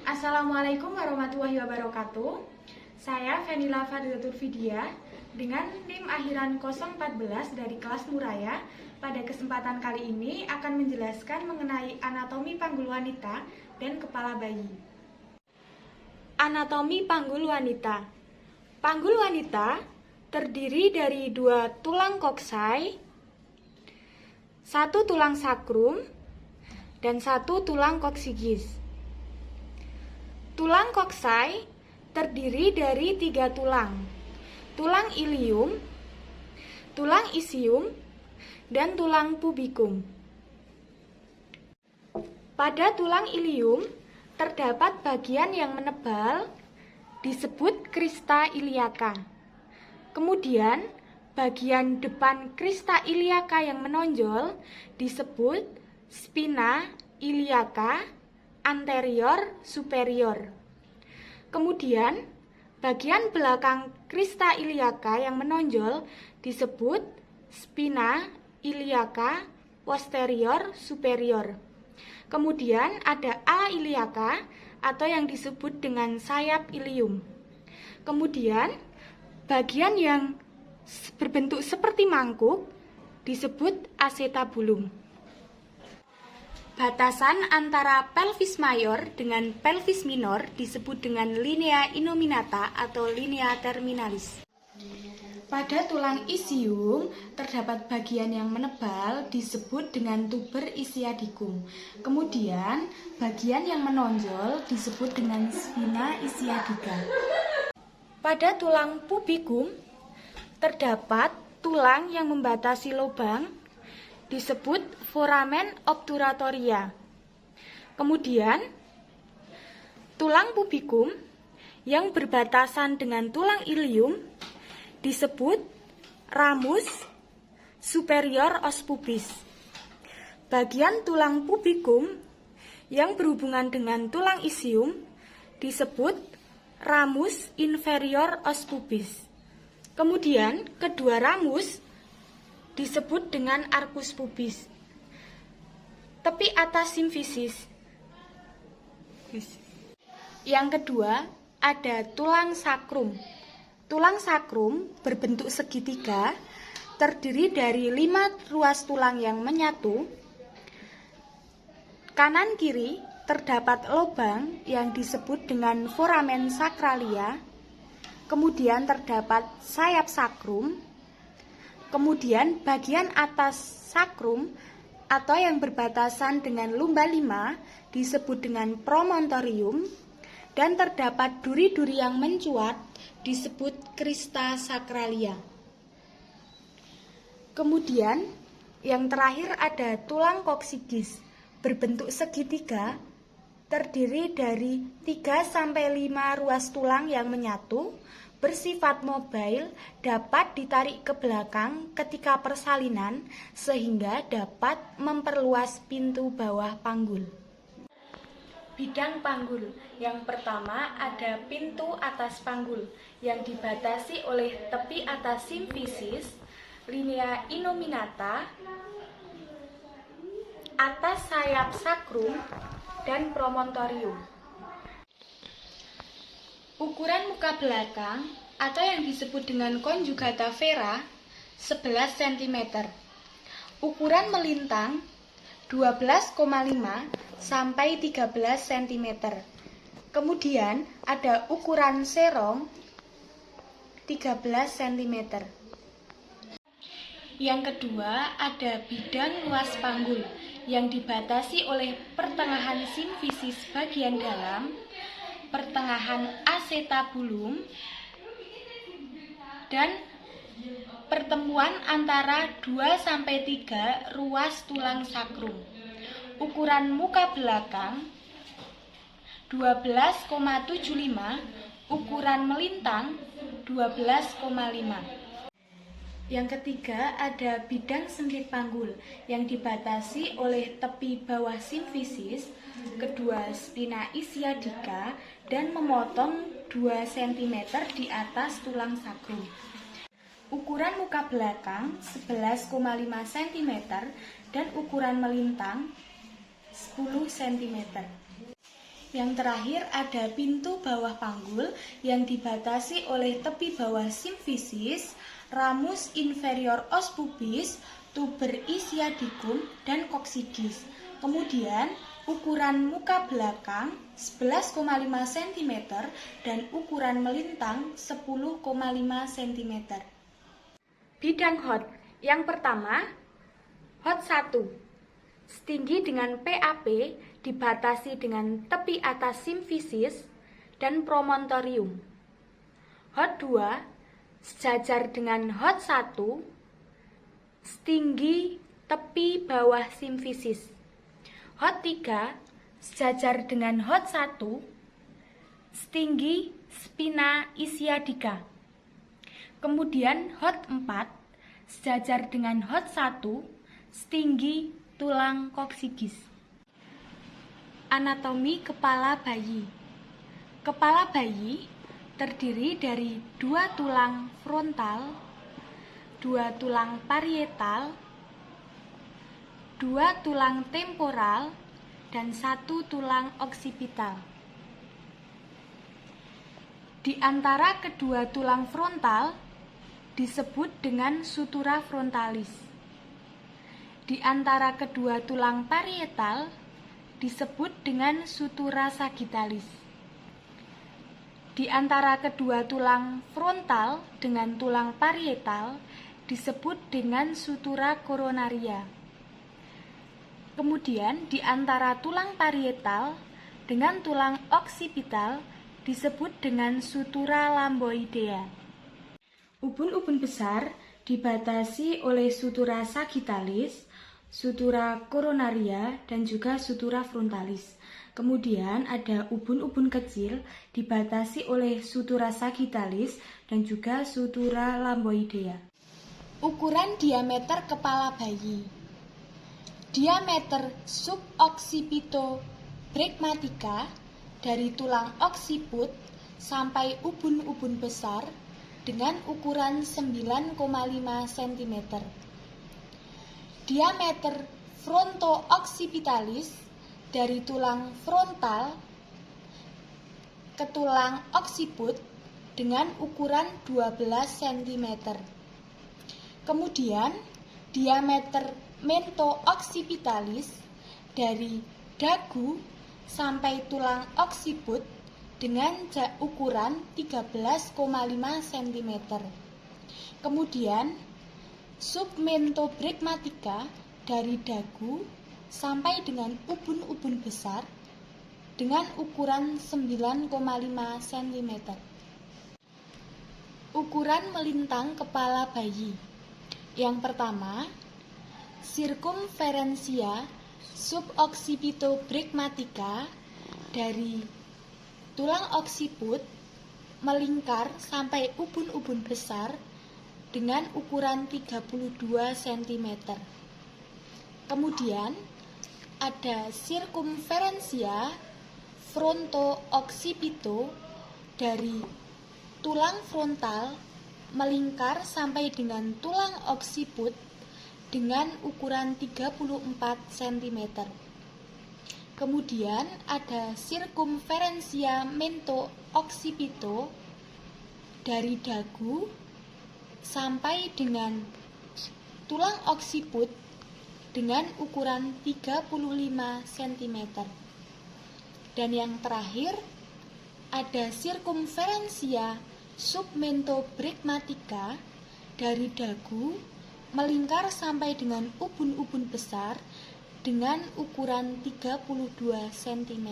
Assalamualaikum warahmatullahi wabarakatuh. Saya Fenila Fadilatul Vidya dengan NIM akhiran 014 dari kelas Muraya. Pada kesempatan kali ini akan menjelaskan mengenai anatomi panggul wanita dan kepala bayi. Anatomi panggul wanita. Panggul wanita terdiri dari 2 tulang koksai, 1 tulang sakrum, dan 1 tulang koksigis. Tulang koksai terdiri dari 3 tulang, tulang ilium, tulang isium, dan tulang pubikum. Pada tulang ilium terdapat bagian yang menebal disebut crista iliaca. Kemudian bagian depan crista iliaca yang menonjol disebut spina iliaca anterior superior. Kemudian bagian belakang crista iliaca yang menonjol disebut spina iliaca posterior superior. Kemudian ada ala iliaca atau yang disebut dengan sayap ilium. Kemudian bagian yang berbentuk seperti mangkuk disebut acetabulum. Batasan antara pelvis mayor dengan pelvis minor disebut dengan linea innominata atau linea terminalis. Pada tulang isium terdapat bagian yang menebal disebut dengan tuber ischiadicum. Kemudian bagian yang menonjol disebut dengan spina ischiadica. Pada tulang pubikum terdapat tulang yang membatasi lubang disebut foramen obturatoria. Kemudian tulang pubikum yang berbatasan dengan tulang ilium disebut ramus superior os pubis. Bagian tulang pubikum yang berhubungan dengan tulang isium disebut ramus inferior os pubis. Kemudian kedua ramus disebut dengan arcus pubis. Tepi atas simfisis. Yang kedua ada tulang sakrum. Tulang sakrum berbentuk segitiga, terdiri dari 5 ruas tulang yang menyatu. Kanan kiri terdapat lubang yang disebut dengan foramen sacralia. Kemudian terdapat sayap sakrum. Kemudian bagian atas sakrum atau yang berbatasan dengan lumba 5 disebut dengan promontorium. Dan terdapat duri-duri yang mencuat disebut crista sacralia. Kemudian yang terakhir ada tulang koksigis berbentuk segitiga, terdiri dari 3-5 ruas tulang yang menyatu, bersifat mobile, dapat ditarik ke belakang ketika persalinan sehingga dapat memperluas pintu bawah panggul. Bidang panggul. Yang pertama ada pintu atas panggul yang dibatasi oleh tepi atas simfisis, linea innominata, atas sayap sakrum, dan promontorium. Ukuran muka belakang atau yang disebut dengan conjugata vera 11 cm. Ukuran melintang 12,5 sampai 13 cm. Kemudian ada ukuran serong 13 cm. Yang kedua ada bidang luas panggul yang dibatasi oleh pertengahan simfisis bagian dalam, pertengahan acetabulum, dan pertemuan antara 2-3 ruas tulang sakrum. Ukuran muka belakang 12,75, ukuran melintang 12,5. Yang ketiga ada bidang sempit panggul yang dibatasi oleh tepi bawah simfisis, kedua spina ischiadica, dan memotong 2 cm di atas tulang sakrum. Ukuran muka belakang 11,5 cm dan ukuran melintang 10 cm. Yang terakhir ada pintu bawah panggul yang dibatasi oleh tepi bawah simfisis, ramus inferior os pubis, tuber isiaticum, dan coccygeus. Kemudian ukuran muka belakang 11,5 cm dan ukuran melintang 10,5 cm. Bidang HOT. Yang pertama, HOT 1. Setinggi dengan PAP dibatasi dengan tepi atas simfisis dan promontorium. HOT 2. Sejajar dengan HOT 1, setinggi tepi bawah simfisis. HOT 3. Sejajar dengan HOT 1, setinggi spina isiadica. Kemudian HOT 4. Sejajar dengan HOT 1, setinggi tulang coccygeus. Anatomi kepala bayi. Kepala bayi terdiri dari 2 tulang frontal, 2 tulang parietal, 2 tulang temporal, dan 1 tulang oksipital. Di antara kedua tulang frontal disebut dengan sutura frontalis. Di antara kedua tulang parietal disebut dengan sutura sagittalis. Di antara kedua tulang frontal dengan tulang parietal disebut dengan sutura coronaria. Kemudian di antara tulang parietal dengan tulang oksipital disebut dengan sutura lamboidea. Ubun-ubun besar dibatasi oleh sutura sagittalis, sutura coronaria, dan juga sutura frontalis. Kemudian ada ubun-ubun kecil dibatasi oleh sutura sagittalis dan juga sutura lamboidea. Ukuran diameter kepala bayi. Diameter suboccipitobregmatica dari tulang oksiput sampai ubun-ubun besar dengan ukuran 9,5 cm. Diameter fronto-occipitalis dari tulang frontal ke tulang oksiput dengan ukuran 12 cm. Kemudian diameter mento-occipitalis dari dagu sampai tulang oksiput dengan ukuran 13,5 cm. Kemudian submentobregmatica dari dagu sampai dengan ubun-ubun besar dengan ukuran 9,5 cm. Ukuran melintang kepala bayi. Yang pertama, sirkumferensia suboccipitobregmatica dari tulang oksiput melingkar sampai ubun-ubun besar dengan ukuran 32 cm. Kemudian ada sirkumferensia fronto-occipito dari tulang frontal melingkar sampai dengan tulang oksiput dengan ukuran 34 cm. Kemudian ada sirkumferensia mento-occipito dari dagu sampai dengan tulang oksiput dengan ukuran 35 cm. Dan yang terakhir ada sirkumferensia submentobregmatica dari dagu melingkar sampai dengan ubun-ubun besar dengan ukuran 32 cm.